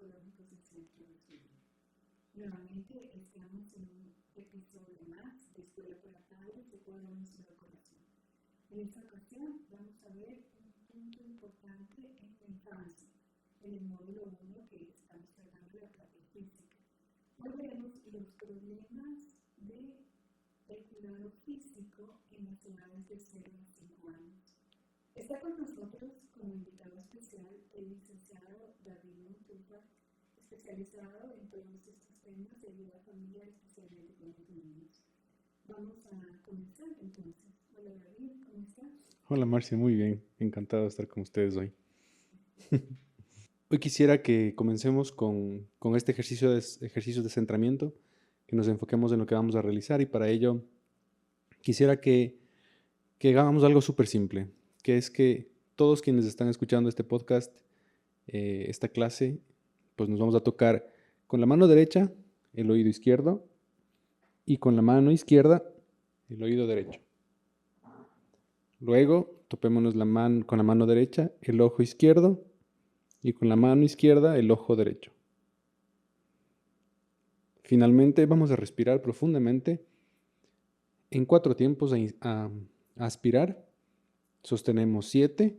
Psicológicos del Centro de Estudio. Nuevamente estamos en un episodio más de Escuela para Padres de Puebla Nuestro Corazón. En esta ocasión vamos a ver un punto importante en la infancia, en el módulo 1 que estamos tratando de la parte física. Hoy veremos los problemas del cuidado físico en las edades de 0 a 5 años. Está con nosotros como invitado especial el licenciado David Montupa, especializado en todos estos temas de ayuda familiar, especialmente con los niños. Vamos a comenzar entonces. Hola David, ¿cómo estás? Hola Marcia, muy bien, encantado de estar con ustedes hoy. Hoy quisiera que comencemos con este ejercicio de centramiento, que nos enfoquemos en lo que vamos a realizar y para ello quisiera que hagamos algo súper simple, que es que todos quienes están escuchando este podcast, esta clase, pues nos vamos a tocar con la mano derecha el oído izquierdo y con la mano izquierda el oído derecho. Luego topémonos con la mano derecha el ojo izquierdo y con la mano izquierda el ojo derecho. Finalmente vamos a respirar profundamente en 4 tiempos a aspirar. Sostenemos 7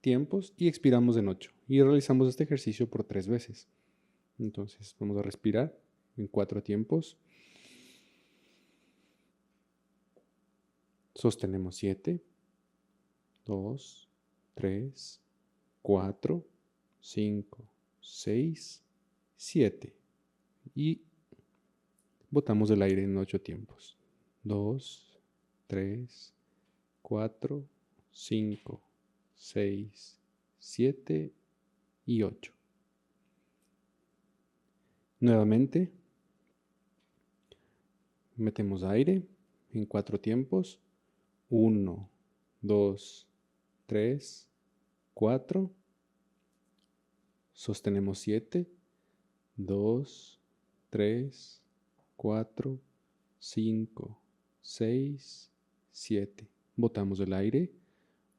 tiempos y expiramos en 8. Y realizamos este ejercicio por 3 veces. Entonces vamos a respirar en 4 tiempos. Sostenemos 7, 2, 3, 4, 5, 6, 7. Y botamos el aire en 8 tiempos. 2, 3, 4, 5, 6, 7 y 8. Nuevamente, metemos aire en 4 tiempos. 1, 2, 3, 4. Sostenemos 7, 2, 3, 4, 5, 6, 7. Botamos el aire.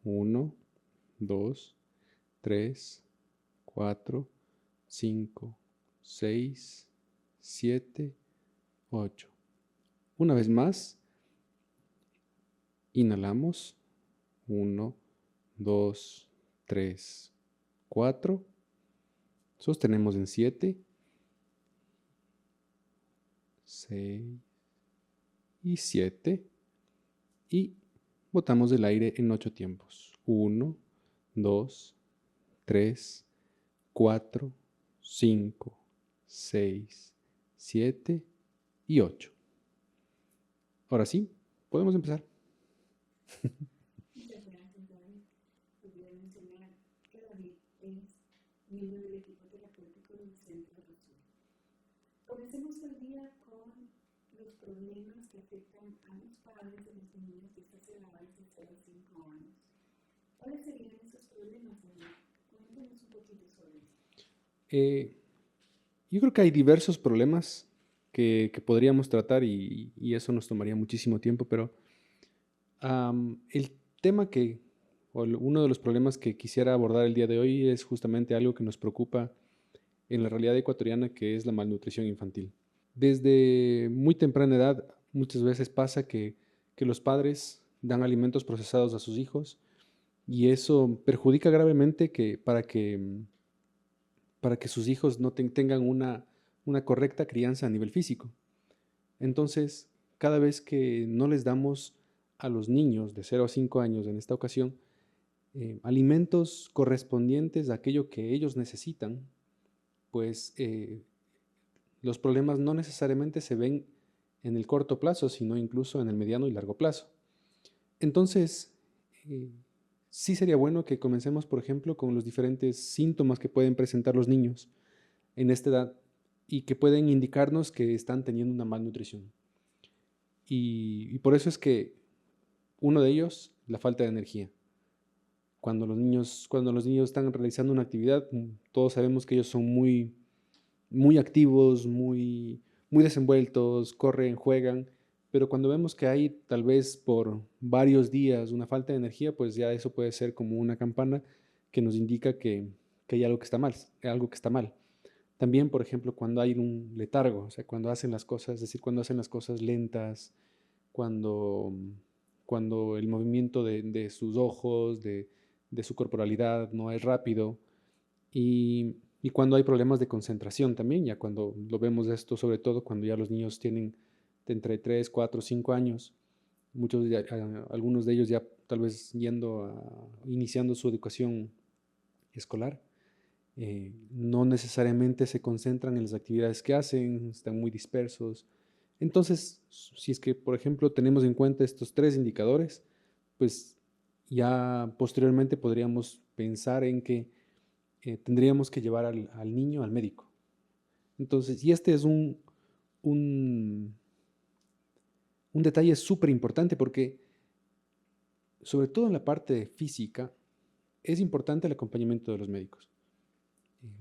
1, 2, 3, 4, 5, 6, 7, 8. Una vez más, inhalamos. 1, 2, 3, 4. Sostenemos en 7, 6 y 7. Y botamos el aire en 8 tiempos. 1, 2, 3, 4, 5, 6, 7 y 8. Ahora sí, podemos empezar. Muchas gracias David. Podría mencionar que David es miembro del equipo terapéutico del Centro de Estudio. Comencemos el día con los problemas que afectan a los padres de los niños de estas edades de 0 a 5 años. ¿Cuáles serían esos problemas, David? Cuéntanos un poquito sobre eso. Yo creo que hay diversos problemas que podríamos tratar y eso nos tomaría muchísimo tiempo, pero el tema uno de los problemas que quisiera abordar el día de hoy es justamente algo que nos preocupa en la realidad ecuatoriana, que es la malnutrición infantil. Desde muy temprana edad, muchas veces pasa que los padres dan alimentos procesados a sus hijos y eso perjudica gravemente para que sus hijos no tengan una correcta crianza a nivel físico. Entonces, cada vez que no les damos a los niños de 0 a 5 años, en esta ocasión, alimentos correspondientes a aquello que ellos necesitan, pues los problemas no necesariamente se ven en el corto plazo, sino incluso en el mediano y largo plazo. Entonces, sí sería bueno que comencemos, por ejemplo, con los diferentes síntomas que pueden presentar los niños en esta edad y que pueden indicarnos que están teniendo una malnutrición. Y por eso es que uno de ellos, la falta de energía. Cuando los niños están realizando una actividad, todos sabemos que ellos son muy, muy activos, muy desenvueltos, corren, juegan, pero cuando vemos que hay tal vez por varios días una falta de energía, pues ya eso puede ser como una campana que nos indica que hay algo que está mal, algo que está mal. También, por ejemplo, cuando hay un letargo, o sea, cuando hacen las cosas, es decir, cuando hacen las cosas lentas, cuando, cuando el movimiento de sus ojos, de su corporalidad no es rápido, y cuando hay problemas de concentración también, ya cuando lo vemos esto, sobre todo cuando ya los niños tienen de entre 3 4 5 años, algunos de ellos ya tal vez iniciando su educación escolar, no necesariamente se concentran en las actividades que hacen, están muy dispersos. Entonces, si es que, por ejemplo, tenemos en cuenta estos tres indicadores, pues ya posteriormente podríamos pensar en que tendríamos que llevar al niño al médico. Entonces, y este es un, un detalle súper importante porque, sobre todo en la parte física, es importante el acompañamiento de los médicos.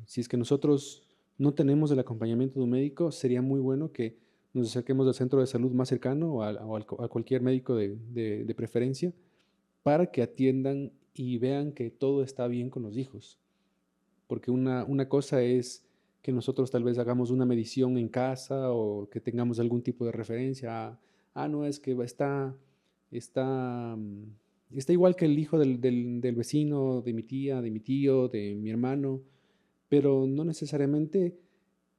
Si es que nosotros no tenemos el acompañamiento de un médico, sería muy bueno que nos acerquemos al centro de salud más cercano a cualquier médico de preferencia para que atiendan y vean que todo está bien con los hijos. Porque una cosa es que nosotros tal vez hagamos una medición en casa o que tengamos algún tipo de referencia. No, es que está, está igual que el hijo del vecino, de mi tía, de mi tío, de mi hermano, pero no necesariamente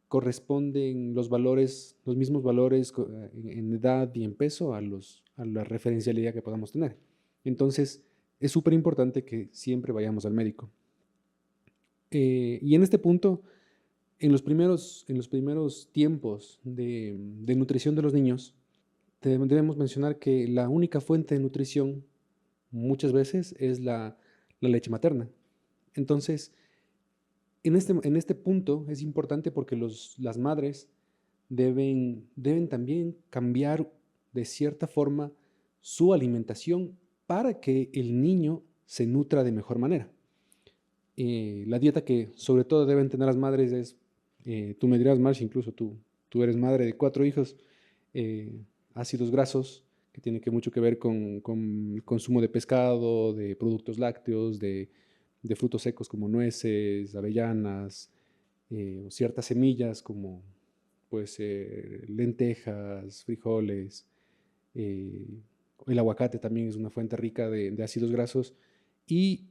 corresponden los valores, los mismos valores en edad y en peso a la referencialidad que podamos tener. Entonces, es súper importante que siempre vayamos al médico. Y en este punto, en los primeros tiempos de nutrición de los niños, debemos mencionar que la única fuente de nutrición muchas veces es la leche materna. Entonces, en este punto es importante porque las madres deben también cambiar de cierta forma su alimentación para que el niño se nutra de mejor manera. La dieta que sobre todo deben tener las madres es, tú me dirás, Marcia, incluso tú eres madre de 4 hijos, eh, ácidos grasos, que tiene mucho que ver con el consumo de pescado, de productos lácteos, de frutos secos como nueces, avellanas, o ciertas semillas como puede ser lentejas, frijoles, eh, el aguacate también es una fuente rica de ácidos grasos y,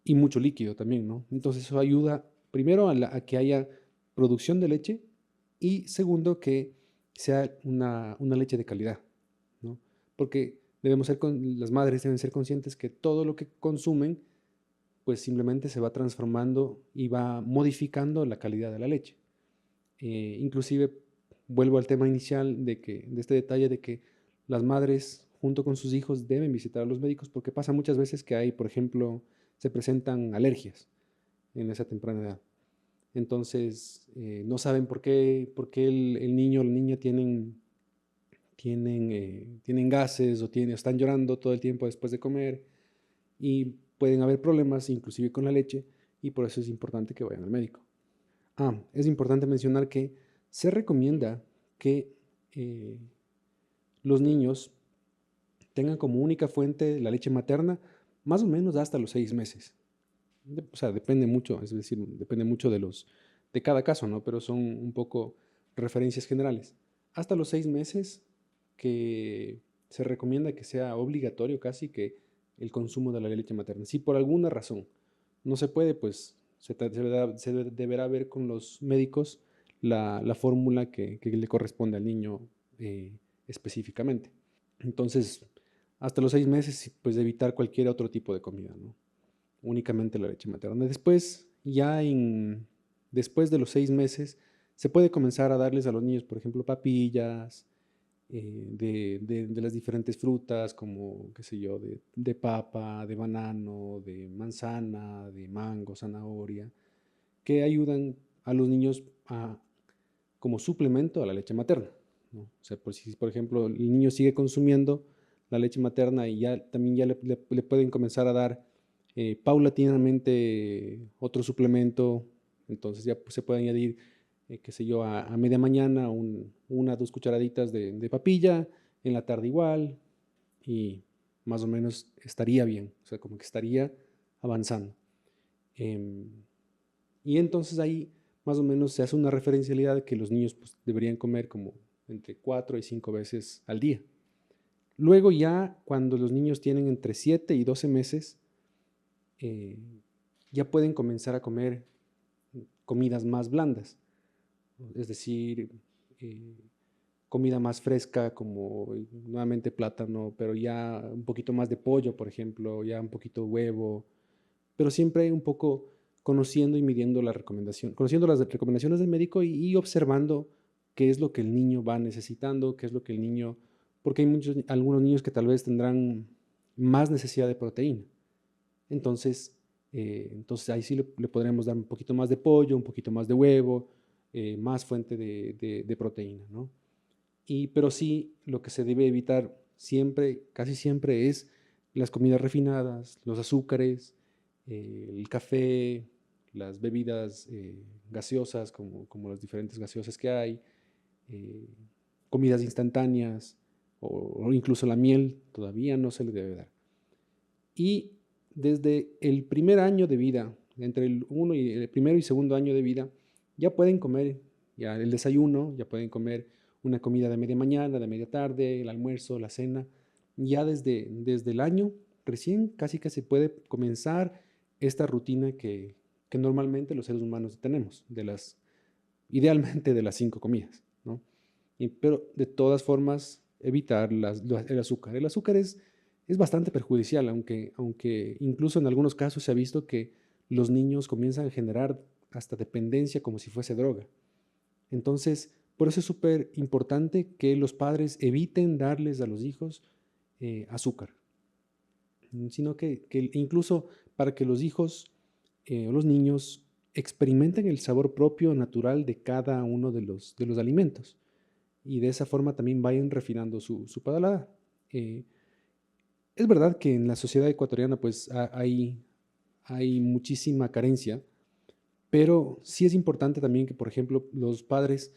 y mucho líquido también, ¿no? Entonces eso ayuda primero a que haya producción de leche y segundo que sea una leche de calidad, ¿no? Porque las madres deben ser conscientes que todo lo que consumen pues simplemente se va transformando y va modificando la calidad de la leche. Inclusive vuelvo al tema inicial de este detalle de que las madres junto con sus hijos deben visitar a los médicos porque pasa muchas veces que hay, por ejemplo, se presentan alergias en esa temprana edad. Entonces, no saben por qué el niño o la niña tienen gases o están llorando todo el tiempo después de comer y pueden haber problemas inclusive con la leche y por eso es importante que vayan al médico. Es importante mencionar que se recomienda que eh, los niños tengan como única fuente la leche materna más o menos hasta los 6 meses. O sea, depende mucho, es decir, depende mucho de cada caso, ¿no? Pero son un poco referencias generales. Hasta los 6 meses que se recomienda que sea obligatorio casi que el consumo de la leche materna. Si por alguna razón no se puede, pues se deberá ver con los médicos la fórmula que le corresponde al niño eh, específicamente. Entonces, hasta los 6 meses, pues evitar cualquier otro tipo de comida, ¿no? Únicamente la leche materna. Después de los 6 meses, se puede comenzar a darles a los niños, por ejemplo, papillas, de las diferentes frutas, como, qué sé yo, de papa, de banano, de manzana, de mango, zanahoria, que ayudan a los niños como suplemento a la leche materna, ¿no? O sea, si por ejemplo el niño sigue consumiendo la leche materna y también ya le pueden comenzar a dar paulatinamente otro suplemento, entonces ya pues, se puede añadir, qué sé yo, a media mañana 1 2 cucharaditas de papilla, en la tarde igual, y más o menos estaría bien, o sea, como que estaría avanzando. Y entonces ahí más o menos se hace una referencialidad de que los niños pues, deberían comer como entre 4 y 5 veces al día. Luego ya cuando los niños tienen entre 7 y 12 meses, eh, ya pueden comenzar a comer comidas más blandas, es decir, eh, comida más fresca como nuevamente plátano, pero ya un poquito más de pollo, por ejemplo, ya un poquito de huevo, pero siempre un poco conociendo y midiendo la recomendación, conociendo las recomendaciones del médico y observando qué es lo que el niño va necesitando, qué es lo que el niño, porque hay algunos niños que tal vez tendrán más necesidad de proteína. Entonces ahí sí le podremos dar un poquito más de pollo, un poquito más de huevo, más fuente de proteína, ¿no? Pero sí, lo que se debe evitar siempre, casi siempre, es las comidas refinadas, los azúcares, el café, las bebidas gaseosas, como las diferentes gaseosas que hay, eh, comidas instantáneas o incluso la miel, todavía no se le debe dar. Y desde el primer año de vida, entre el primero y segundo año de vida, ya pueden comer ya el desayuno, ya pueden comer una comida de media mañana, de media tarde, el almuerzo, la cena. Ya desde el año recién casi que se puede comenzar esta rutina que normalmente los seres humanos tenemos, idealmente de las 5 comidas, ¿no? Pero de todas formas, evitar el azúcar. El azúcar es bastante perjudicial, aunque incluso en algunos casos se ha visto que los niños comienzan a generar hasta dependencia como si fuese droga. Entonces, por eso es súper importante que los padres eviten darles a los hijos azúcar, sino que incluso para que los hijos o los niños experimenten el sabor propio, natural de cada uno de los alimentos y de esa forma también vayan refinando su paladar. Eh, es verdad que en la sociedad ecuatoriana pues hay muchísima carencia, pero sí es importante también que, por ejemplo, los padres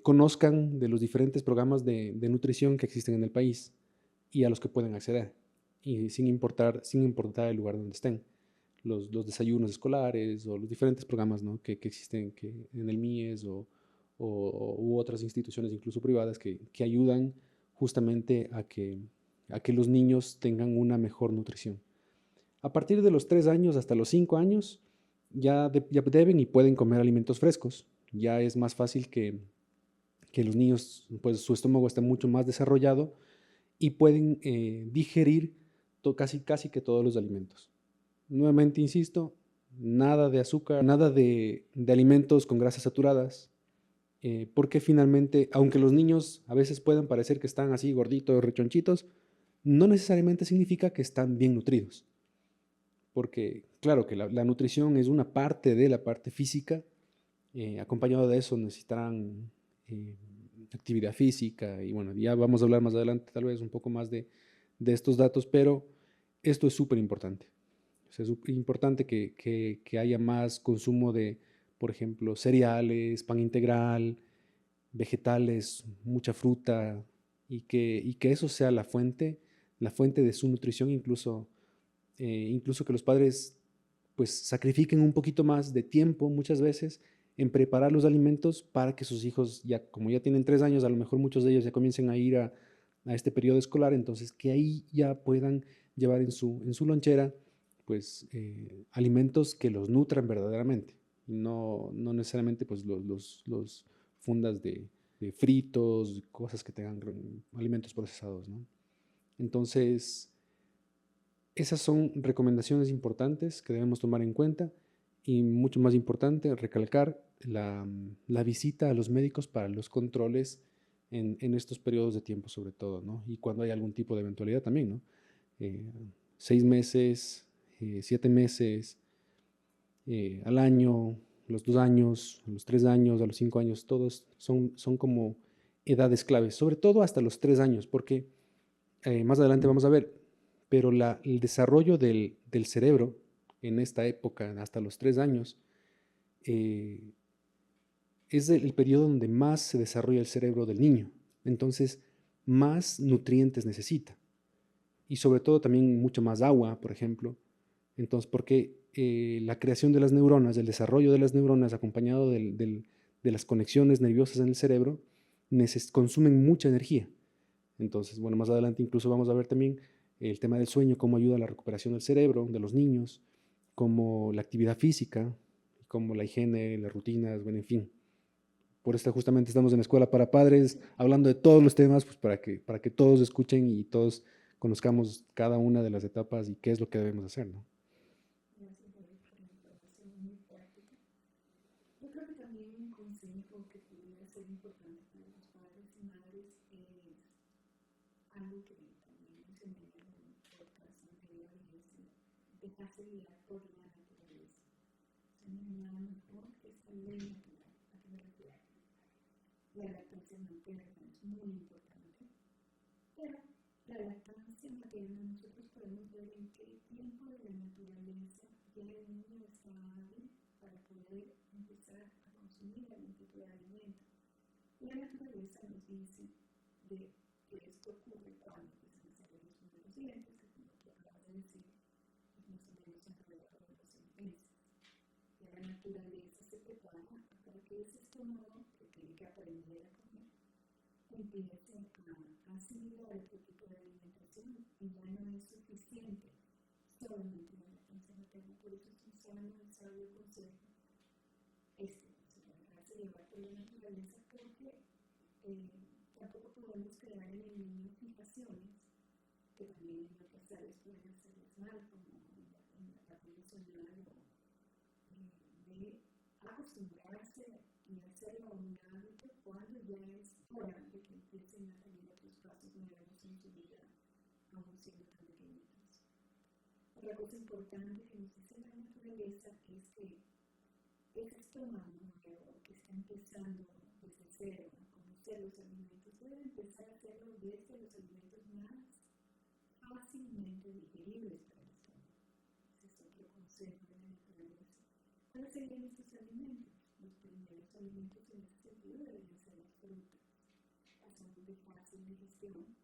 conozcan de los diferentes programas de nutrición que existen en el país y a los que pueden acceder, y sin importar el lugar donde estén. Los desayunos escolares o los diferentes programas, ¿no? que existen en el MIES u otras instituciones, incluso privadas, que ayudan justamente a que los niños tengan una mejor nutrición. A partir de los 3 años hasta los 5 años, ya deben y pueden comer alimentos frescos. Ya es más fácil que los niños, pues su estómago está mucho más desarrollado y pueden digerir casi que todos los alimentos. Nuevamente insisto, nada de azúcar, nada de alimentos con grasas saturadas, porque finalmente, aunque los niños a veces puedan parecer que están así gorditos, rechonchitos, no necesariamente significa que están bien nutridos. Porque claro que la nutrición es una parte de la parte física, acompañado de eso necesitarán eh, actividad física y bueno, ya vamos a hablar más adelante tal vez un poco más de estos datos, pero esto es súper importante. O sea, es súper importante que haya más consumo de, por ejemplo, cereales, pan integral, vegetales, mucha fruta, y que eso sea la fuente de su nutrición, incluso que los padres pues sacrifiquen un poquito más de tiempo muchas veces en preparar los alimentos para que sus hijos, ya como ya tienen 3 años, a lo mejor muchos de ellos ya comiencen a ir a este periodo escolar, entonces que ahí ya puedan llevar en su lonchera pues alimentos que los nutran verdaderamente, no necesariamente pues los fundas de fritos, cosas que tengan alimentos procesados, ¿no? Entonces, esas son recomendaciones importantes que debemos tomar en cuenta y mucho más importante, recalcar la visita a los médicos para los controles en estos periodos de tiempo sobre todo, ¿no? Y cuando hay algún tipo de eventualidad también, ¿no? Eh, 6 meses, 7 meses, al año, los 2 años, los 3 años, a los 5 años, todos son como edades claves, sobre todo hasta los 3 años, porque más adelante vamos a ver, pero el desarrollo del cerebro en esta época, hasta los 3 años, eh, es el periodo donde más se desarrolla el cerebro del niño. Entonces, más nutrientes necesita. Y sobre todo también mucho más agua, por ejemplo. Entonces, porque la creación de las neuronas, el desarrollo de las neuronas acompañado de las conexiones nerviosas en el cerebro, consumen mucha energía. Entonces, bueno, más adelante incluso vamos a ver también el tema del sueño, cómo ayuda a la recuperación del cerebro de los niños, como la actividad física, como la higiene, las rutinas, bueno, en fin. Por esto justamente estamos en la Escuela para Padres, hablando de todos los temas, pues para que todos escuchen y todos conozcamos cada una de las etapas y qué es lo que debemos hacer, ¿no? Gracias, David, por la información muy práctica. Yo creo que también un consejo que pudiera ser importante para los padres y madres es algo que también mencioné en un podcast anterior, y es dejarse guiar por la naturaleza. O sea, no hay nada mejor que esta ley natural. ¿A qué me refiero? La lactancia materna es muy importante, pero la lactancia materna nosotros podemos ver en qué tiempo de la naturaleza ya el niño está hábil para poder empezar a consumir algún tipo de alimento. La naturaleza nos dice que esto ocurre cuando empiezan a salir los primeros dientes, que como tú acabas de decir, es más o menos alrededor de los 6 meses. Y la naturaleza se prepara para que ese estómago, que tiene que aprender a comer, empiece a asimilar este tipo de alimentación y ya no es suficiente solamente la lactancia materna. Por eso es un sano y sabio consejo dejarse llevar por la naturaleza, porque tampoco podemos crear en el niño fijaciones que también en otras áreas pueden hacerles mal, como en la parte emocional, de acostumbrarse y hacerlo un hábito cuando ya es hora de que empiecen a tener otros pasos nuevos en su vida, aún siendo tan pequeñitos. Otra cosa importante que nos dice la naturaleza es que ese estómago nuevo que está empezando desde cero a conocer los alimentos debe empezar a hacerlo desde los alimentos más fácilmente digeribles para el estómago. Ese es otro consejo de la naturaleza. ¿Cuáles serían estos alimentos? Los primeros alimentos en este sentido deberían ser las frutas. Son de fácil digestión.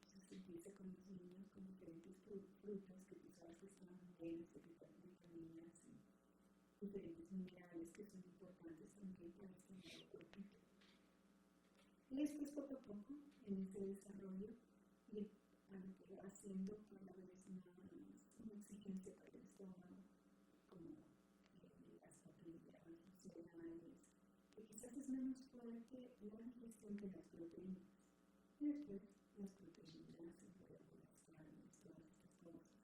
Entonces se empieza con los niños con diferentes frutas que tú sabes que están llenas de vitaminas y diferentes minerales que son importantes también para este nuevo cuerpito. Y después poco a poco en ese desarrollo y a lo que va haciendo cada vez más una exigencia para el estómago, como las papillas, los cereales, que quizás es menos fuerte la digestión que las proteínas. Y después las proteínas, el huevo, las carnes, todas estas cosas.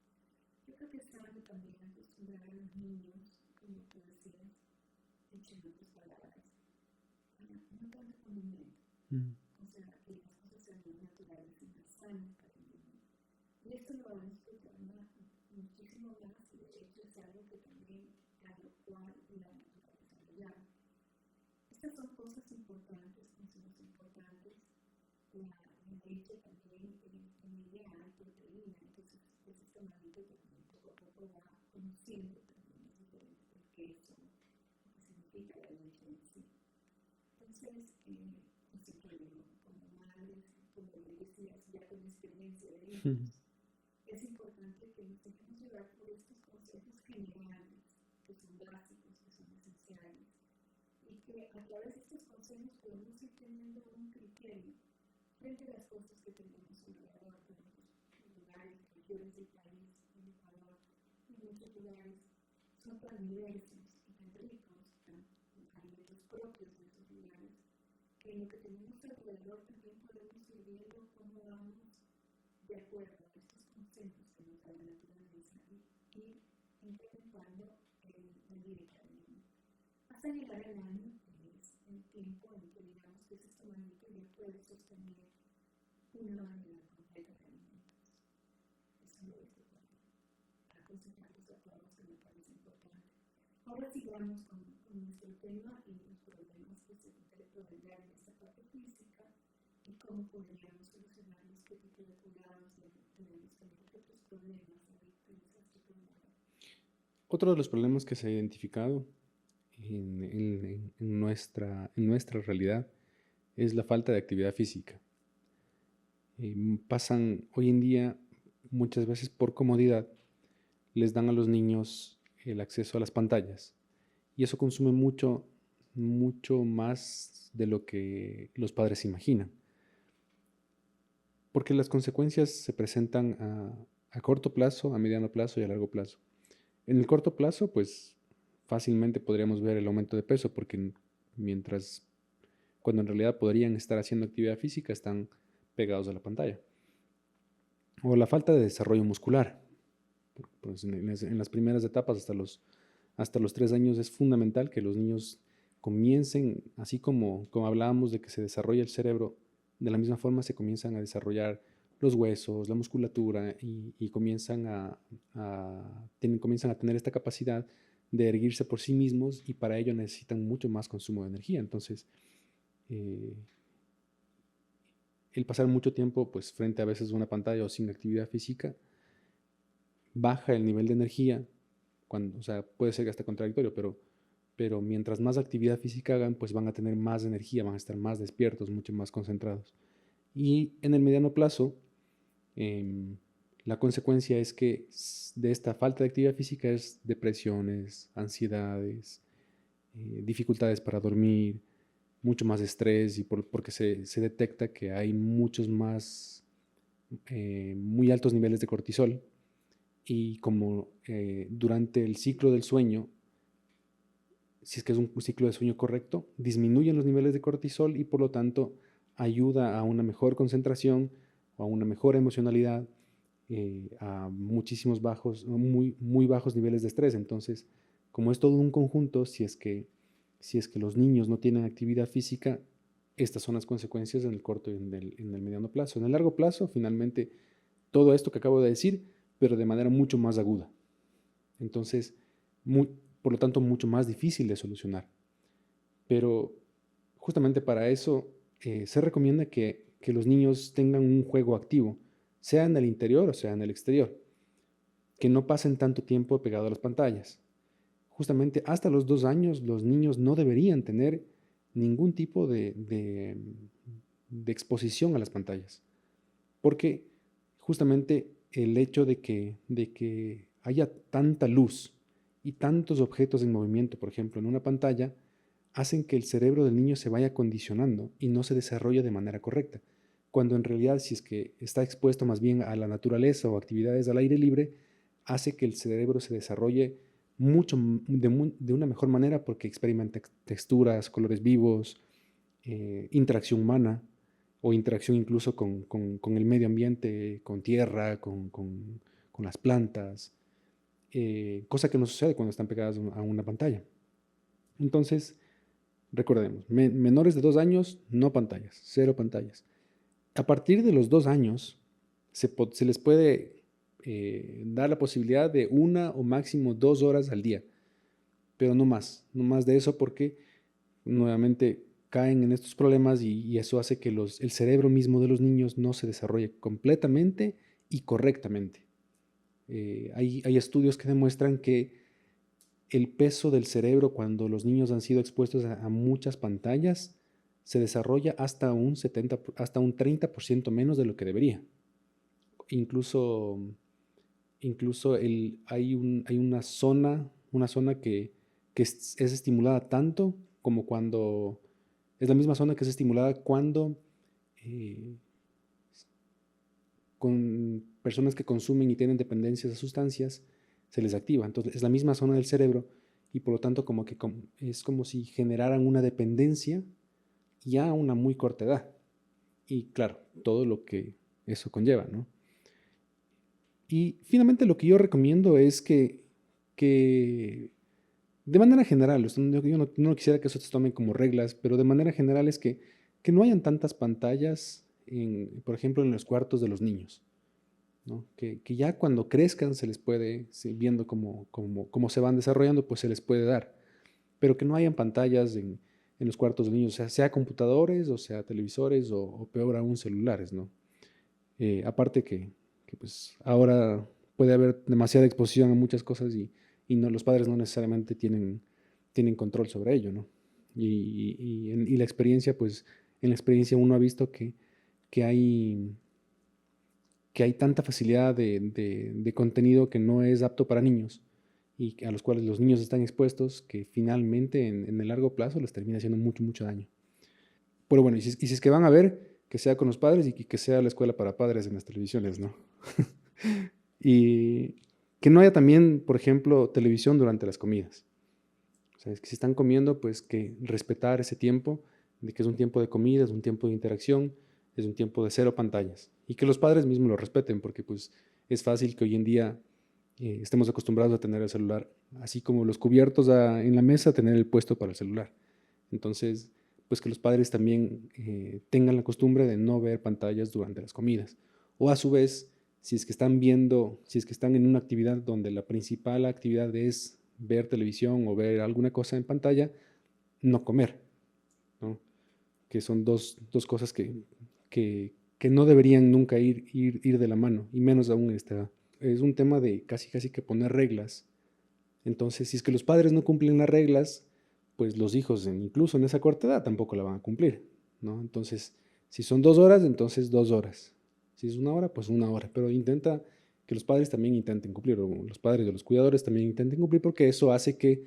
Yo creo que es sano también acostumbrar a los niños, como tú decías, dicho en otras palabras, no tanto condimento. O sea, que las cosas sean más naturales y más sanas para el niño. Y esto lo va a disfrutar muchísimo más, y de hecho es algo que también a lo cual la naturaleza lo llama. Estas son cosas importantes, consejos importantes. La leche también en ella hay proteína, entonces ese estómago también poco a poco va conociendo también es diferente del queso, lo que significa la leche en sí. Entonces, siempre digo, como madres, como le decías, ya con experiencia de hijos, es importante que nos dejemos llevar por estos consejos generales, que son básicos, que son esenciales, y que a través de estos consejos podemos ir teniendo un criterio frente a las cosas que tenemos alrededor. Los lugares, regiones del país, en Ecuador, en muchos lugares son tan diversos y tan ricos, tan alimentos propios de esos lugares, que en lo que tenemos alrededor también podemos ir viendo cómo vamos de acuerdo a estos consejos que nos da la naturaleza y ir implementando la dieta del niño. Hasta llegar al año, que es el tiempo en que digamos que ese estomaguito ya puede sostener una variedad completa de alimentos. Eso lo es para aconsejarlos a todos, que me parece importante. Ahora sigamos con nuestro tema y los problemas que se pueden dar en esta parte física y cómo podríamos solucionarlos, qué tipo de cuidados debemos tener, qué otros problemas Otro de los problemas que se ha identificado en nuestra realidad es la falta de actividad física. Pasan hoy en día, muchas veces por comodidad, les dan a los niños el acceso a las pantallas. Y eso consume mucho, mucho más de lo que los padres imaginan. Porque las consecuencias se presentan a corto plazo, a mediano plazo y a largo plazo. En el corto plazo, pues fácilmente podríamos ver el aumento de peso, porque mientras, cuando en realidad podrían estar haciendo actividad física, están pegados a la pantalla. O la falta de desarrollo muscular. Pues en las primeras etapas, hasta los 3 años, es fundamental que los niños comiencen, así como hablábamos de que se desarrolla el cerebro, de la misma forma se comienzan a desarrollar los huesos, la musculatura y comienzan a tener esta capacidad de erguirse por sí mismos, y para ello necesitan mucho más consumo de energía. Entonces, el pasar mucho tiempo pues, frente a veces a una pantalla o sin actividad física baja el nivel de energía, o sea, puede ser hasta contradictorio, pero mientras más actividad física hagan, pues van a tener más energía, van a estar más despiertos, mucho más concentrados. Y en el mediano plazo, la consecuencia es que de esta falta de actividad física es depresiones, ansiedades, dificultades para dormir, mucho más estrés, y porque se detecta que hay muchos más, muy altos niveles de cortisol, y como durante el ciclo del sueño, si es que es un ciclo de sueño correcto, disminuyen los niveles de cortisol y por lo tanto ayuda a una mejor concentración, a una mejor emocionalidad, a muchísimos muy, muy bajos niveles de estrés. Entonces, como es todo un conjunto, si es que los niños no tienen actividad física, estas son las consecuencias en el corto y en el mediano plazo. En el largo plazo, finalmente, todo esto que acabo de decir, pero de manera mucho más aguda. Entonces, por lo tanto, mucho más difícil de solucionar. Pero justamente para eso se recomienda que los niños tengan un juego activo, sea en el interior o sea en el exterior, que no pasen tanto tiempo pegados a las pantallas. Justamente hasta los 2 años los niños no deberían tener ningún tipo de exposición a las pantallas, porque justamente el hecho de que haya tanta luz y tantos objetos en movimiento, por ejemplo, en una pantalla, hacen que el cerebro del niño se vaya condicionando y no se desarrolle de manera correcta. Cuando en realidad, si es que está expuesto más bien a la naturaleza o actividades al aire libre, hace que el cerebro se desarrolle de una mejor manera, porque experimenta texturas, colores vivos, interacción humana, o interacción incluso con el medio ambiente, con tierra, con las plantas, cosa que no sucede cuando están pegadas a una pantalla. Entonces, recordemos, menores de 2 años, no pantallas, 0 pantallas. A partir de los 2 años, se les puede dar la posibilidad de 1 o máximo 2 horas al día, pero no más de eso, porque nuevamente caen en estos problemas, y eso hace que el cerebro mismo de los niños no se desarrolle completamente y correctamente. Hay estudios que demuestran que el peso del cerebro, cuando los niños han sido expuestos a muchas pantallas, se desarrolla hasta un 30% menos de lo que debería. Incluso hay una zona que es estimulada tanto como cuando... Es la misma zona que es estimulada cuando con personas que consumen y tienen dependencias de sustancias se les activa. Entonces es la misma zona del cerebro, y por lo tanto es como si generaran una dependencia ya a una muy corta edad. Y claro, todo lo que eso conlleva, ¿no? Y finalmente lo que yo recomiendo es que de manera general, yo no quisiera que eso se tome como reglas, pero de manera general es que no hayan tantas pantallas, por ejemplo, en los cuartos de los niños, ¿no? Que ya cuando crezcan se les puede, viendo cómo se van desarrollando, pues se les puede dar, pero que no hayan pantallas en los cuartos de los niños, sea computadores, o sea televisores, o peor aún celulares, ¿no? Aparte que pues ahora puede haber demasiada exposición a muchas cosas, y los padres no necesariamente tienen control sobre ello, ¿no? Y la experiencia, pues en la experiencia uno ha visto que hay tanta facilidad de contenido que no es apto para niños, y a los cuales los niños están expuestos, que finalmente en el largo plazo les termina haciendo mucho, mucho daño. Pero bueno, y si es que van a ver, que sea con los padres y que sea la escuela para padres en las televisiones, ¿no? Y que no haya también, por ejemplo, televisión durante las comidas. O sea, es que si están comiendo, pues que respetar ese tiempo, de que es un tiempo de comida, es un tiempo de interacción, es un tiempo de cero pantallas. Y que los padres mismos lo respeten, porque pues es fácil que hoy en día estemos acostumbrados a tener el celular, así como los cubiertos en la mesa, tener el puesto para el celular. Entonces, pues que los padres también tengan la costumbre de no ver pantallas durante las comidas. O a su vez, si es que están viendo, si es que están en una actividad donde la principal actividad es ver televisión o ver alguna cosa en pantalla, no comer, ¿no? Que son dos cosas que no deberían nunca ir de la mano, y menos aún en esta edad. Es un tema de casi que poner reglas. Entonces, si es que los padres no cumplen las reglas, pues los hijos, incluso en esa corta edad, tampoco la van a cumplir, ¿no? Entonces, si son 2 horas, entonces 2 horas. Si es 1 hora, pues 1 hora. Pero intenta que los padres también intenten cumplir, o los padres de los cuidadores también intenten cumplir, porque eso hace que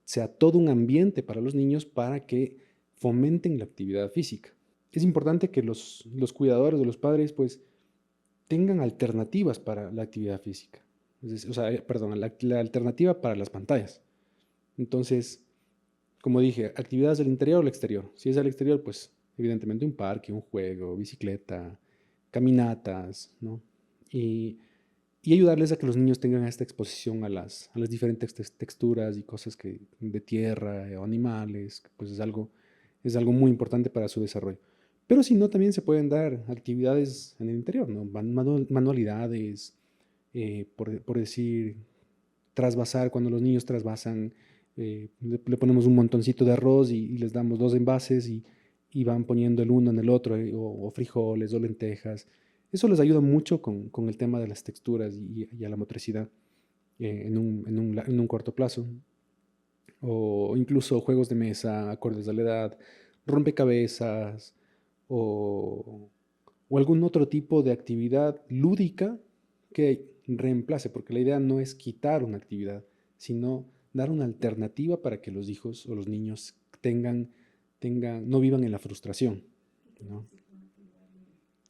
sea todo un ambiente para los niños para que fomenten la actividad física. Es importante que los cuidadores de los padres, pues, tengan alternativas para la actividad física. O sea, perdón, la alternativa para las pantallas. Entonces, como dije, actividades del interior o el exterior. Si es al exterior, pues evidentemente un parque, un juego, bicicleta, caminatas, ¿no? Y, y ayudarles a que los niños tengan esta exposición a las diferentes texturas y cosas de tierra o animales, pues es algo muy importante para su desarrollo. Pero si no, también se pueden dar actividades en el interior, ¿no? Manualidades, por decir, trasvasar, cuando los niños trasvasan, le ponemos un montoncito de arroz y les damos 2 envases y van poniendo el uno en el otro, o frijoles o lentejas. Eso les ayuda mucho con el tema de las texturas y a la motricidad en un corto plazo. O incluso juegos de mesa, acordes de la edad, rompecabezas o, o algún otro tipo de actividad lúdica que reemplace, porque la idea no es quitar una actividad, sino dar una alternativa para que los hijos o los niños no vivan en la frustración, ¿no?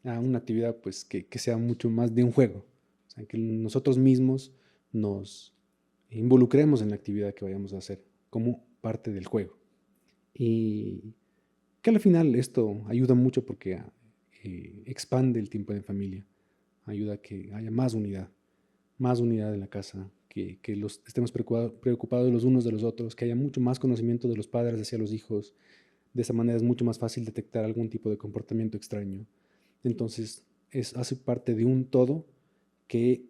A una actividad pues que sea mucho más de un juego, o sea, que nosotros mismos nos involucremos en la actividad que vayamos a hacer como parte del juego. Y que al final esto ayuda mucho porque expande el tiempo de familia, ayuda a que haya más unidad en la casa, que estemos preocupados los unos de los otros, que haya mucho más conocimiento de los padres hacia los hijos. De esa manera es mucho más fácil detectar algún tipo de comportamiento extraño. Entonces, hace parte de un todo que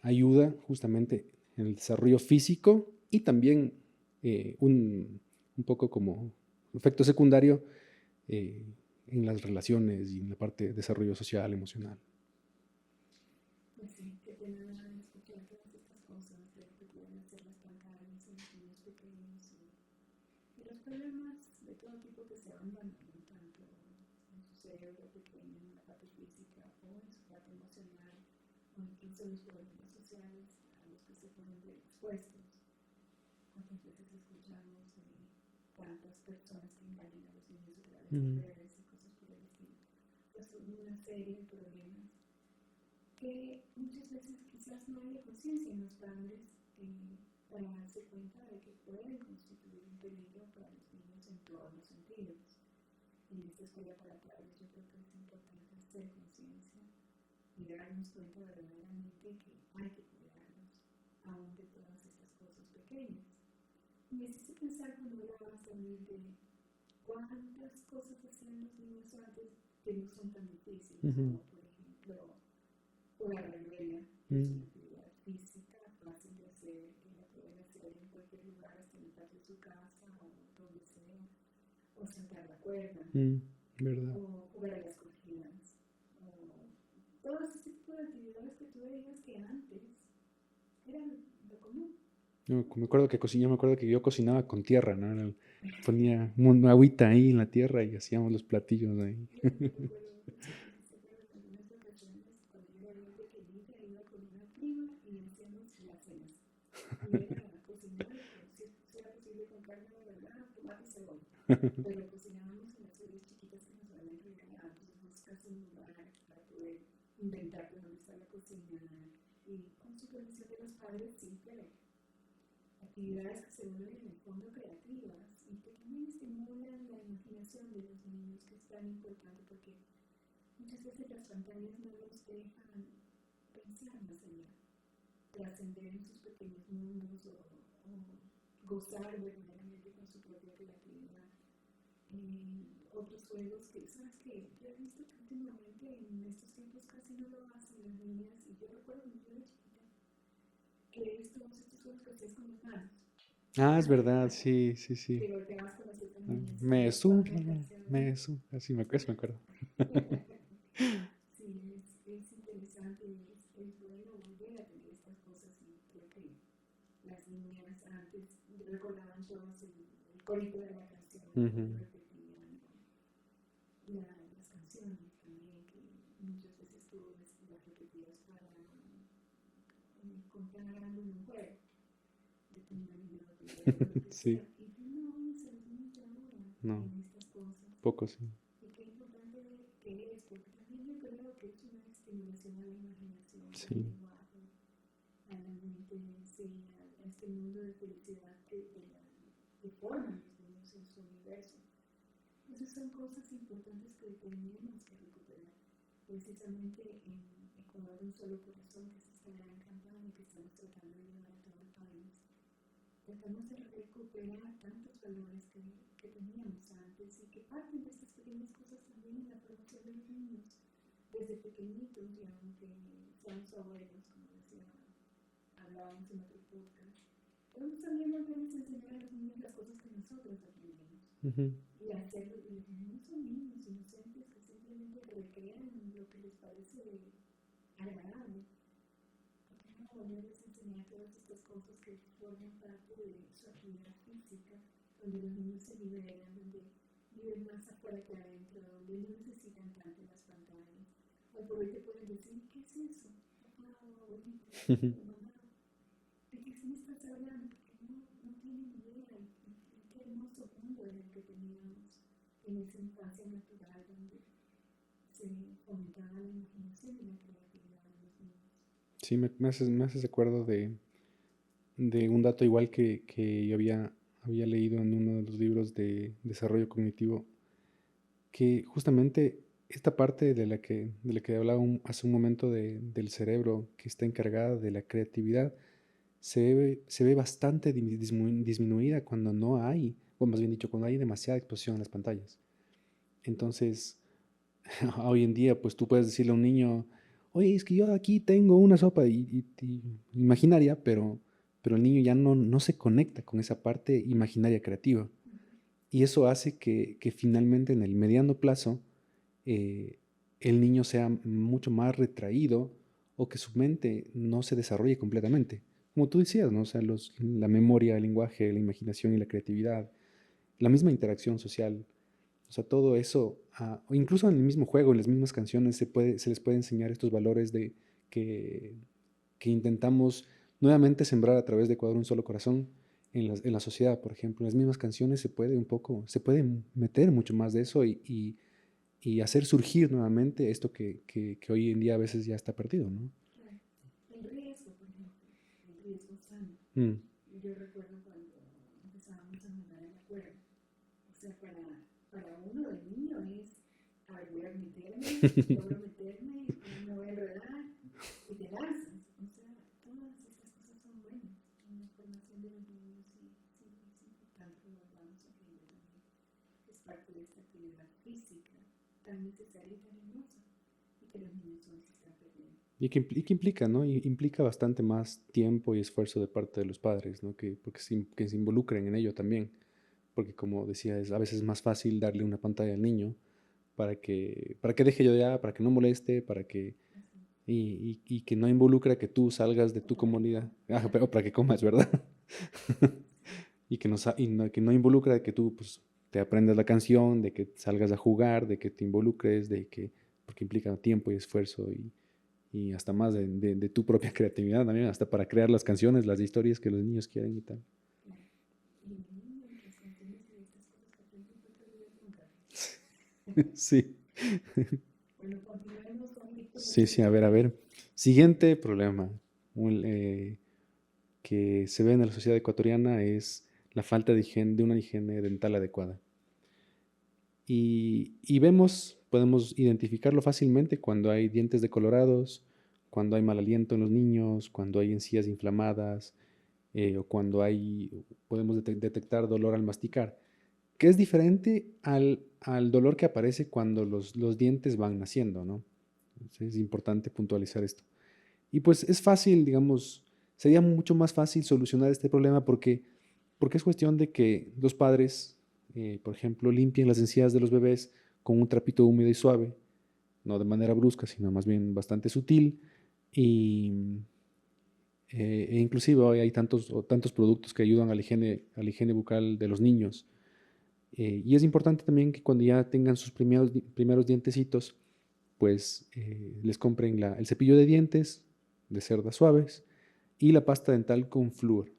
ayuda justamente en el desarrollo físico y también un poco como efecto secundario eh, en las relaciones y en la parte de desarrollo social, emocional. Pues sí, qué pena escuchar todas estas cosas de lo que pueden hacer las pantallas en los niños pequeños y los problemas de todo tipo que se van dando, tanto en su cerebro pequeño, en la parte física o en su parte emocional, o incluso los problemas sociales a los que se pueden ver expuestos. ¿Cuántas veces escuchamos de tantas personas que engañan a los niños a través de redes y cosas por el estilo? Pues son una serie de problemas que muchas veces quizás no haya conciencia en los padres para darse cuenta de que pueden constituir un peligro para los niños en todos los sentidos. En esta escuela para padres yo creo que es importante hacer conciencia y darnos cuenta verdaderamente que hay que cuidarlos aún de todas estas cosas pequeñas. Y me hiciste pensar cuando hablabas también de cuántas cosas hacían los niños antes que no son tan difíciles, como por ejemplo jugar a la rueda, que es una actividad física fácil de hacer, que la pueden hacer en cualquier lugar, hasta en el patio de su casa o donde sea, o saltar la cuerda, ¿verdad? o jugar a las cortinas, o todo ese tipo de actividades que tú veías que antes eran lo común. Yo me acuerdo que yo cocinaba con tierra, ¿no? Ponía una agüita ahí en la tierra y hacíamos los platillos ahí. Yo me acuerdo mucho que siempre en algunas ocasiones, cuando yo era bien pequeñita, iba con una prima y hacíamos las cenas. y era cocinar, si era posible con carne de verdad, tomate y cebolla. Pero cocinábamos en las ollas chiquitas que nos habían regalado, entonces casi un lugar para poder inventar de dónde está la cocina y con supervisión de los padres siempre actividades que se vuelven en el fondo creativas y que también estimulan la imaginación de los niños, que es tan importante porque muchas veces las pantallas no los dejan pensar más allá, trascender en sus pequeños mundos o gozar verdaderamente con su propia creatividad. Otros juegos que, ¿sabes qué? Yo he visto que últimamente en estos tiempos casi no lo hacen las niñas y yo recuerdo cuando yo era chiquita que he visto todos estos juegos que hacías con las manos. Ah, es verdad, sí, sí, Que sí. golpeabas con las otras niñas y Me decías cuál es la surra, canción. así me acuerdo. Sí, es interesante y es bueno volver a tener estas cosas y creo que las niñas antes recordaban todas el corito de la canción, Ujú. repetían las canciones también, que muchas veces tú las repetías para contar algo en un juego, de tu anecdota, o lo que Sí, sea. Y tú no oyes a los niños de ahora no, en estas cosas. poco sí. Y qué importante que es, porque también yo creo que es una estimulación a la imaginación, al Sí. lenguaje, a la mente, sí, a este mundo de felicidad que forman los niños en su universo. Esas son cosas importantes que tenemos que recuperar. Precisamente en Ecuador un solo corazón, que es esta gran campaña que estamos tratando de llevar a todo el país. Tratamos de recuperar tantos valores que teníamos antes y que parten de estas pequeñas cosas también en la formación de los niños, desde pequeñitos, y aunque seamos abuelos, como decía, hablábamos en otro podcast, podemos también volverles a enseñar a los niños las cosas que nosotros aprendimos. Ujú. Y hacerlo, y los niños son niños inocentes que simplemente recrean lo que les parece agradable. ¿Por qué no volverles a enseñar todas estas cosas que forman parte de su actividad física, donde los niños se liberan, donde viven más afuera que adentro, donde no necesitan tanto las pantallas? Hoy por hoy te pueden decir, ¿qué es eso? Papá o abuelita, o mamá, ¿de qué me estás hablando? Porque no tienen idea de qué hermoso mundo era el que teníamos en esa infancia natural donde se fomentaba la imaginación y la creatividad de los niños. Sí, me haces recuerdo de un dato igual que yo había leído en uno de los libros de desarrollo cognitivo, que justamente esta parte de la que hablaba hace un momento del cerebro que está encargada de la creatividad, se ve bastante disminuida cuando no hay, o más bien dicho, cuando hay demasiada exposición en las pantallas. Entonces, hoy en día, pues tú puedes decirle a un niño, oye, es que yo aquí tengo una sopa imaginaria, pero el niño ya no se conecta con esa parte imaginaria creativa. Y eso hace que finalmente en el mediano plazo eh, el niño sea mucho más retraído o que su mente no se desarrolle completamente. Como tú decías, ¿no? O sea, la memoria, el lenguaje, la imaginación y la creatividad, la misma interacción social, o sea, todo eso, o incluso en el mismo juego, en las mismas canciones, se les puede enseñar estos valores que, que intentamos nuevamente sembrar a través de Ecuador un solo corazón en la sociedad, por ejemplo. En las mismas canciones se puede meter mucho más de eso y hacer surgir nuevamente esto que hoy en día a veces ya está perdido, ¿no? Claro. El riesgo, por ejemplo, el riesgo sano. Mm. Yo recuerdo cuando empezábamos a jugar a la cuerda. O sea, para uno de niño es, a ver, voy a meterme, logro meterme, me voy a enredar y te lanzas. O sea, todas estas cosas son buenas. En la formación de los niños sí, es importante que nos vamos a aprender también. Es parte de esta actividad física tan necesaria y tan hermosa y que los niños son se están perdiendo. Y que implica, ¿no? Implica bastante más tiempo y esfuerzo de parte de los padres, ¿no? Que se involucren en ello también. Porque como decía, a veces es más fácil darle una pantalla al niño para que deje yo ya, para que no moleste, Así. y que no involucra que tú salgas de O tu para que comunidad. coma. Ah, pero para que comas, ¿verdad? Sí. Que no involucra que tú pues, te aprendas la canción, de que salgas a jugar, de que te involucres, porque implica tiempo y esfuerzo y hasta más de tu propia creatividad también, hasta para crear las canciones, las historias que los niños quieren y tal. Sí. Bueno, continuemos con mi Sí, sí, a ver, a ver. Siguiente problema que se ve en la sociedad ecuatoriana es la falta de una higiene dental adecuada. Y podemos identificarlo fácilmente cuando hay dientes decolorados, cuando hay mal aliento en los niños, cuando hay encías inflamadas, o cuando podemos detectar dolor al masticar, que es diferente al dolor que aparece cuando los dientes van naciendo, ¿no? Entonces, es importante puntualizar esto. Y pues es fácil, digamos, sería mucho más fácil solucionar este problema porque es cuestión de que los padres, por ejemplo, limpien las encías de los bebés con un trapito húmedo y suave, no de manera brusca, sino más bien bastante sutil. Y inclusive hoy hay tantos productos que ayudan a la higiene bucal de los niños. Y es importante también que cuando ya tengan sus primeros dientecitos, pues les compren el cepillo de dientes de cerdas suaves y la pasta dental con flúor.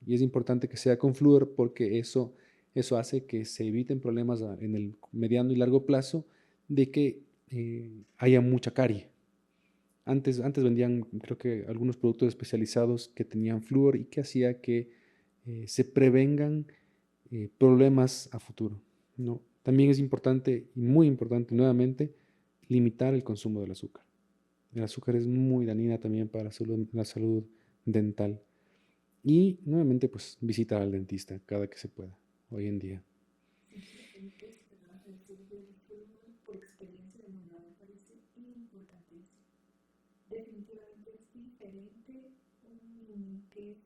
Y es importante que sea con flúor porque eso hace que se eviten problemas en el mediano y largo plazo de que haya mucha carie. Antes vendían, creo que algunos productos especializados que tenían flúor y que hacía que se prevengan problemas a futuro, ¿no? También es importante y muy importante nuevamente limitar el consumo del azúcar. El azúcar es muy dañina también para la salud dental. Y nuevamente, pues visitar al dentista cada que se pueda, hoy en día. por experiencia de mamá me parece importantísimo. Definitivamente es diferente un niño que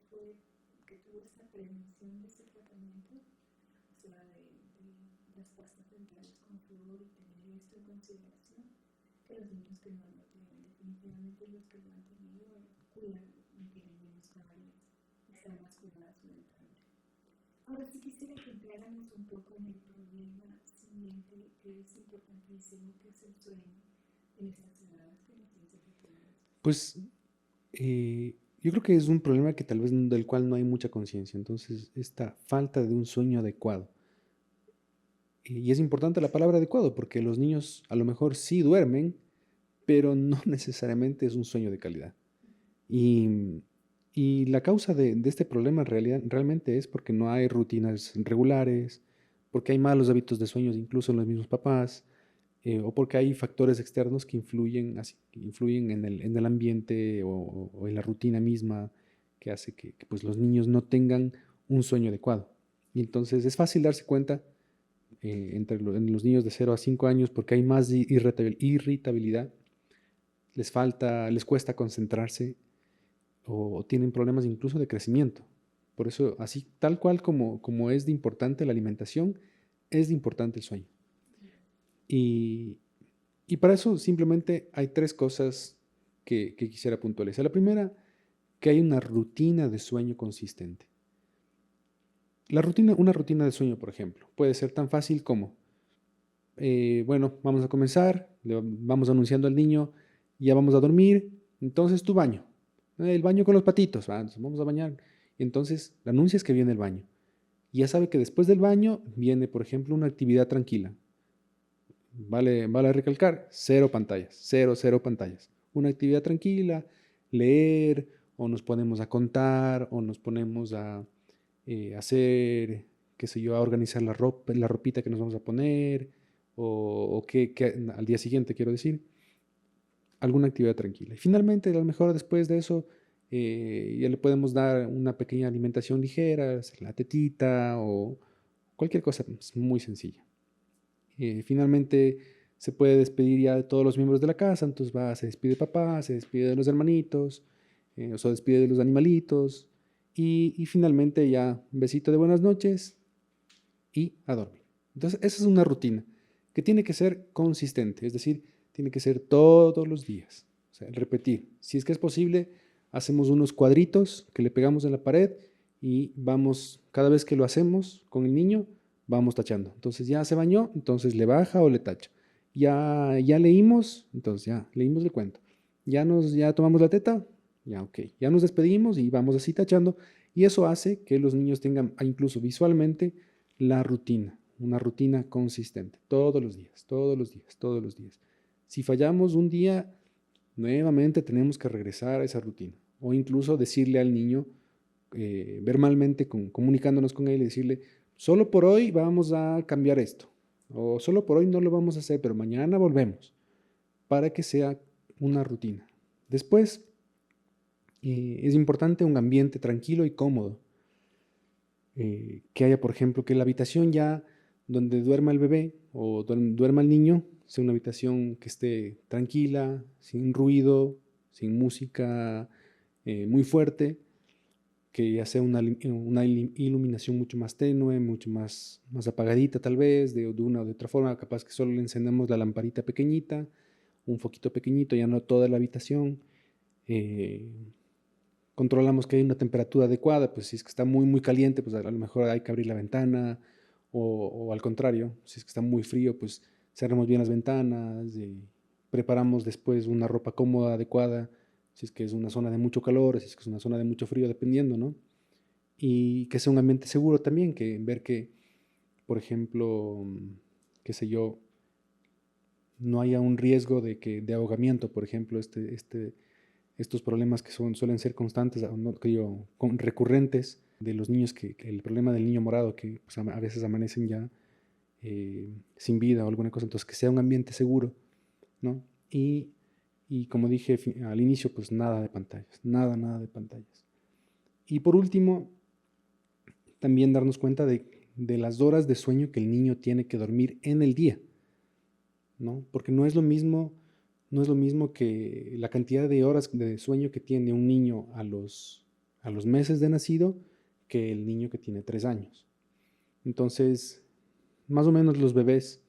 tuvo esta prevención de este tratamiento, o sea, de las pastas dentales con flúor y tener esto en consideración, que los niños que no lo tienen. Definitivamente los que lo han tenido cuidan y tienen menos caries y están más cuidados mentalmente. Ahora sí quisiera que entráramos un poco en el problema siguiente, que es importantísimo, que es el sueño en estas edades que nos dice que Pues yo creo que es un problema que tal vez del cual no hay mucha conciencia. Entonces, esta falta de un sueño adecuado. Y es importante la palabra adecuado porque los niños a lo mejor sí duermen, pero no necesariamente es un sueño de calidad. Y, y la causa de este problema realmente es porque no hay rutinas regulares, porque hay malos hábitos de sueños incluso en los mismos papás, o porque hay factores externos que influyen en el ambiente o en la rutina misma que hace que, pues, los niños no tengan un sueño adecuado. Y entonces es fácil darse cuenta en los niños de 0 a 5 años porque hay más irritabilidad, les cuesta concentrarse o tienen problemas incluso de crecimiento. Por eso, así tal cual como es de importante la alimentación, es de importante el sueño. Y, y para eso simplemente hay tres cosas que quisiera puntualizar. La primera, que hay una rutina de sueño consistente. Una rutina de sueño, por ejemplo, puede ser tan fácil como, bueno, vamos a comenzar, vamos anunciando al niño, ya vamos a dormir, entonces tu baño, el baño con los patitos, vamos a bañar. Entonces, la anuncias que viene el baño. Y ya sabe que después del baño viene, por ejemplo, una actividad tranquila. Vale recalcar, cero pantallas, cero pantallas. Una actividad tranquila, leer, o nos ponemos a contar, o nos ponemos a hacer, qué sé yo, a organizar la ropita que nos vamos a poner, o que al día siguiente, quiero decir, alguna actividad tranquila. Y finalmente, a lo mejor después de eso, ya le podemos dar una pequeña alimentación ligera, hacer la tetita o cualquier cosa muy sencilla. Finalmente se puede despedir ya de todos los miembros de la casa, entonces se despide de papá, se despide de los hermanitos, o se despide de los animalitos, y finalmente ya un besito de buenas noches y a dormir. Entonces esa es una rutina que tiene que ser consistente, es decir, tiene que ser todos los días, o sea, repetir. Si es que es posible, hacemos unos cuadritos que le pegamos en la pared y vamos, cada vez que lo hacemos con el niño, vamos tachando. Entonces ya se bañó, entonces le baja o le tacha. Ya leímos, entonces ya leímos el cuento. ya tomamos la teta, ya ok, ya nos despedimos y vamos así tachando. Y eso hace que los niños tengan incluso visualmente la rutina, una rutina consistente, todos los días, todos los días, todos los días. Si fallamos un día, nuevamente tenemos que regresar a esa rutina. O incluso decirle al niño, verbalmente, comunicándonos con él y decirle, solo por hoy vamos a cambiar esto. O solo por hoy no lo vamos a hacer, pero mañana volvemos. Para que sea una rutina. Después, es importante un ambiente tranquilo y cómodo. Que haya, por ejemplo, que la habitación ya donde duerma el bebé o duerma el niño sea una habitación que esté tranquila, sin ruido, sin música muy fuerte, que ya sea una iluminación mucho más tenue, mucho más apagadita tal vez, de una o de otra forma, capaz que solo le encendemos la lamparita pequeñita, un foquito pequeñito, ya no toda la habitación. eh, Controlamos que hay una temperatura adecuada, pues si es que está muy caliente, pues a lo mejor hay que abrir la ventana, o al contrario, si es que está muy frío, pues cerramos bien las ventanas, preparamos después una ropa cómoda, adecuada, si es que es una zona de mucho calor, si es que es una zona de mucho frío, dependiendo, ¿no? Y que sea un ambiente seguro también, que ver que, por ejemplo, qué sé yo, no haya un riesgo de ahogamiento, por ejemplo, estos problemas que suelen ser constantes, no, creo, recurrentes de los niños, que el problema del niño morado, que pues, a veces amanecen ya sin vida o alguna cosa, entonces que sea un ambiente seguro, ¿no? Y como dije al inicio, pues nada de pantallas, nada de pantallas. Y por último, también darnos cuenta de las horas de sueño que el niño tiene que dormir en el día, ¿no? Porque no es lo mismo que la cantidad de horas de sueño que tiene un niño a los meses de nacido que el niño que tiene 3 años. Entonces, más o menos los bebés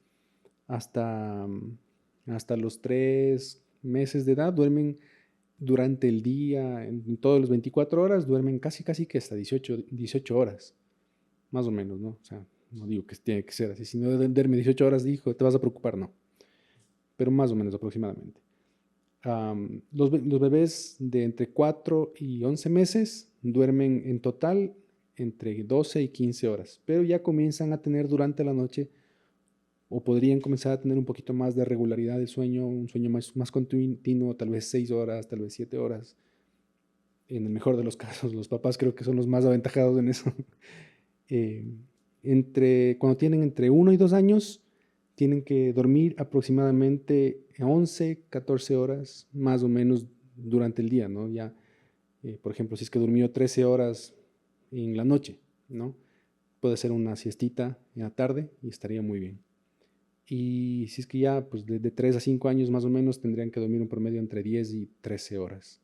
hasta, hasta los 3 meses de edad duermen durante el día, en todas las 24 horas, duermen casi que hasta 18 horas, más o menos, ¿no? O sea, no digo que tiene que ser así, si no duerme 18 horas, hijo, te vas a preocupar, no, pero más o menos aproximadamente. Los bebés de entre 4 y 11 meses duermen en total entre 12 y 15 horas, pero ya comienzan a tener durante la noche, o podrían comenzar a tener un poquito más de regularidad de sueño, un sueño más continuo, tal vez 6 horas, tal vez 7 horas. En el mejor de los casos, los papás creo que son los más aventajados en eso. Eh, cuando tienen entre 1 y 2 años, tienen que dormir aproximadamente 11, 14 horas más o menos durante el día, ¿no? Ya, por ejemplo, si es que durmió 13 horas en la noche, ¿no? Puede ser una siestita en la tarde y estaría muy bien. Y si es que ya, pues de 3 a 5 años más o menos, tendrían que dormir un promedio entre 10 y 13 horas.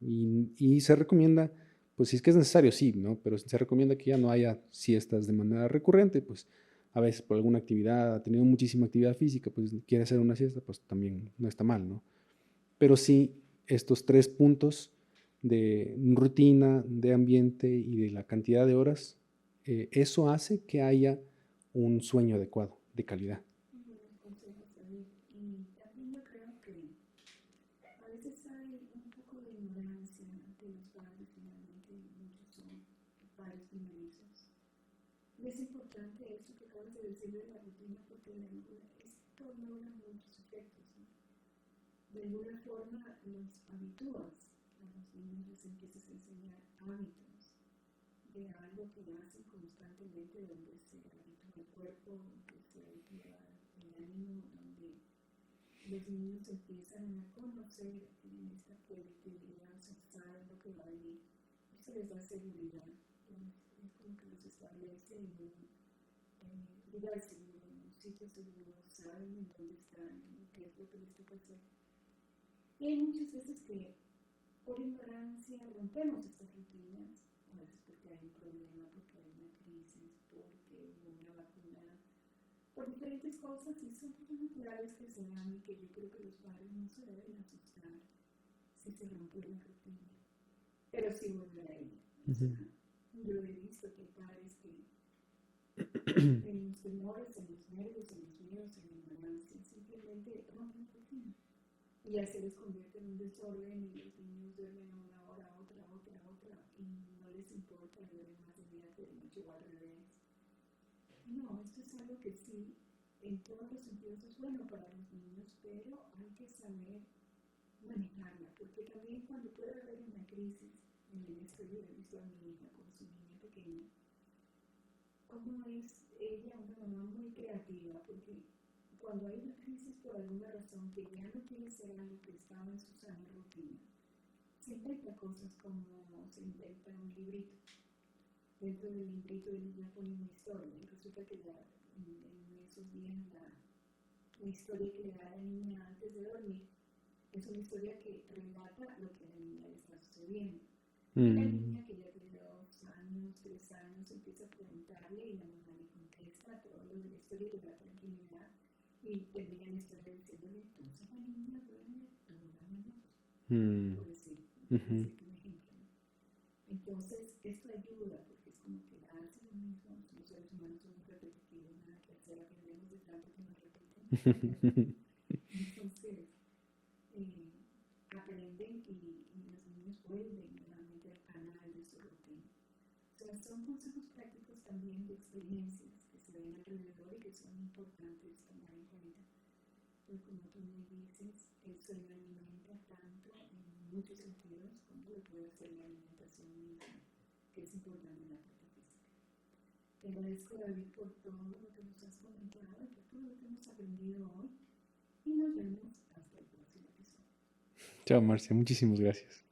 Y se recomienda, pues si es que es necesario, sí, ¿no? Pero se recomienda que ya no haya siestas de manera recurrente, pues a veces por alguna actividad, ha tenido muchísima actividad física, pues quiere hacer una siesta, pues también no está mal, ¿no? Pero sí, estos 3 puntos de rutina, de ambiente y de la cantidad de horas, eso hace que haya un sueño adecuado, de calidad. Buenos consejos, David. Y también yo creo que a veces hay un poco de ignorancia de los padres, finalmente muchos son padres primerizos. Y es importante esto que acabas de decir de la rutina, porque esto logra muchos efectos, ¿no? De alguna forma los habitúas a los niños, les empiezas a enseñar hábitos de algo que hacen constantemente, donde se habitúa el cuerpo, donde se habitúa el ánimo, donde los niños empiezan a conocer en esta predictibilidad, o sea, saben lo que va a venir. Eso les da seguridad, es como que los establece en un lugar seguro, en un sitio seguro, saben en dónde están, qué es lo que les toca hacer. Y hay muchas veces que por ignorancia rompemos estas rutinas, a veces porque hay un problema, porque hay una crisis, porque hubo una vacuna, por diferentes cosas, y son cosas naturales que se dan y que yo creo que los padres no se deben asustar si se rompe la rutina, pero sí volver a ella. O sea, yo he visto que hay padres que en los temores, en los nervios, en los miedos, en la ignorancia, simplemente rompen la rutina. Y ya se les convierte en un desorden y los niños duermen una hora, otra, y no les importa, duermen más de día que de noche o al revés. No, esto es algo que sí, en todos los sentidos es bueno para los niños, pero hay que saber manejarla, porque también cuando puede haber una crisis, en el estudio he visto a mi hija con su niña pequeña, cómo es ella una mamá muy creativa, porque cuando hay una crisis por alguna razón que ya no quiere ser algo que estaba en su sana rutina, se inventa cosas como se inventa un librito. Dentro del librito él ya pone una historia y resulta que en esos días la historia que le da a la niña antes de dormir es una historia que relata lo que a la niña le está sucediendo. Y la niña, que ya tiene 2 años, 3 años, empieza a preguntarle y la mamá le contesta todo lo de la historia y le da tranquilidad. Y termina la historia diciéndole, entonces la niña duerme toda la noche. Por decir un ejemplo. Entonces, esto ayuda porque es como que hace lo mismo. Los seres humanos somos repetitivos, nada que hacer, aprendemos de tanto que nos repiten. Entonces, aprenden y los niños vuelven nuevamente al canal de su rutina. O sea, son consejos prácticos también de experiencias que se ven alrededor y que son importantes tomar en cuenta. Pero como tú me dices, el sueño alimenta tanto en muchos sentidos como lo puede hacer la alimentación misma, que es importante en la parte física. Te agradezco, David, por todo lo que nos has comentado y por todo lo que hemos aprendido hoy. Y nos vemos hasta el próximo episodio. Chao, Marcia. Muchísimas gracias.